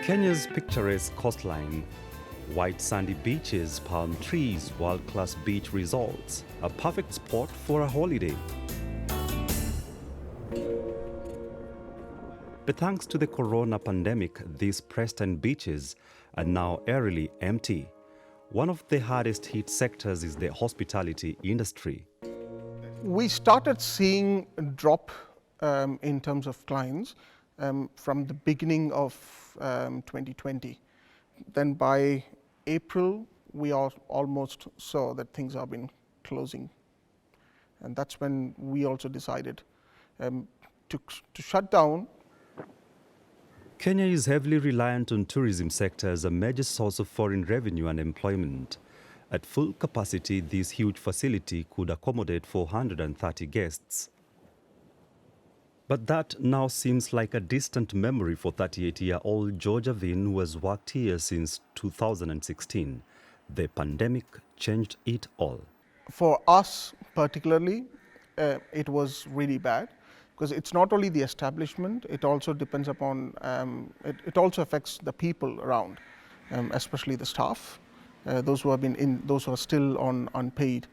Kenya's picturesque coastline, white sandy beaches, palm trees, world-class beach resorts, a perfect spot for a holiday. But thanks to the corona pandemic, these pristine beaches are now eerily empty. One of the hardest hit sectors is the hospitality industry. We started seeing a drop in terms of clients from the beginning of 2020. Then by April, we almost saw that things have been closing. And that's when we also decided to shut down. Kenya is heavily reliant on tourism sector as a major source of foreign revenue and employment. At full capacity, this huge facility could accommodate 430 guests. But that now seems like a distant memory for 38-year-old George Avin, who has worked here since 2016. The pandemic changed it all. For us particularly, it was really bad. Because it's not only the establishment, it also depends upon, it also affects the people around, especially the staff, those who have been those who are still on unpaid,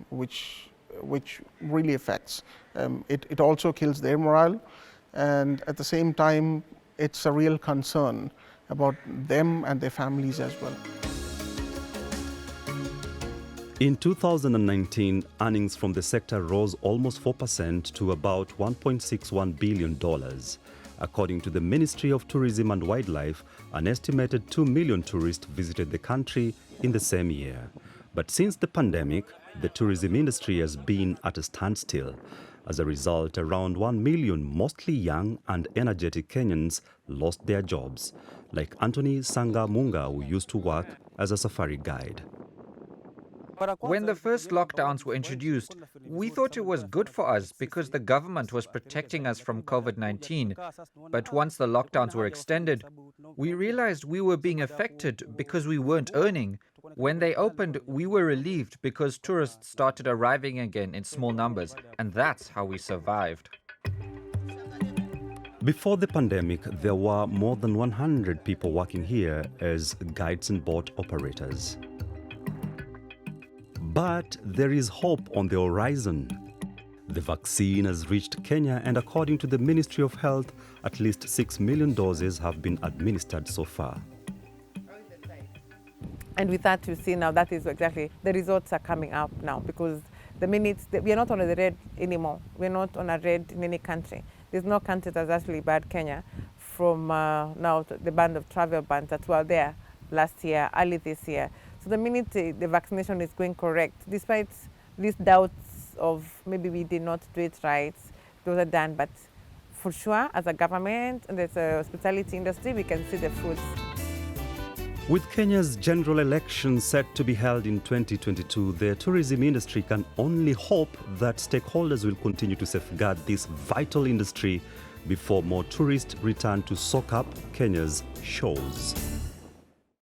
which really affects. It also kills their morale, and at the same time, it's a real concern about them and their families as well. In 2019, earnings from the sector rose almost 4% to about $1.61 billion. According to the Ministry of Tourism and Wildlife, an estimated 2 million tourists visited the country in the same year. But since the pandemic, the tourism industry has been at a standstill. As a result, around 1 million mostly young and energetic Kenyans lost their jobs, like Anthony Sanga Munga, who used to work as a safari guide. When the first lockdowns were introduced, we thought it was good for us because the government was protecting us from COVID-19. But once the lockdowns were extended, we realized we were being affected because we weren't earning. When they opened, we were relieved because tourists started arriving again in small numbers, and that's how we survived. Before the pandemic, there were more than 100 people working here as guides and boat operators. But there is hope on the horizon. The vaccine has reached Kenya, and according to the Ministry of Health, at least 6 million doses have been administered so far. And with that, you see now, that is exactly, the results are coming up now, because the minutes, we are not on the red anymore. We're not on a red in any country. There's no country that's actually banned Kenya from now the ban of travel bans that were there last year, early this year. So the minute the vaccination is going correct, despite these doubts of maybe we did not do it right, those are done. But for sure, as a government and as a hospitality industry, we can see the fruits. With Kenya's general election set to be held in 2022, the tourism industry can only hope that stakeholders will continue to safeguard this vital industry before more tourists return to soak up Kenya's shores.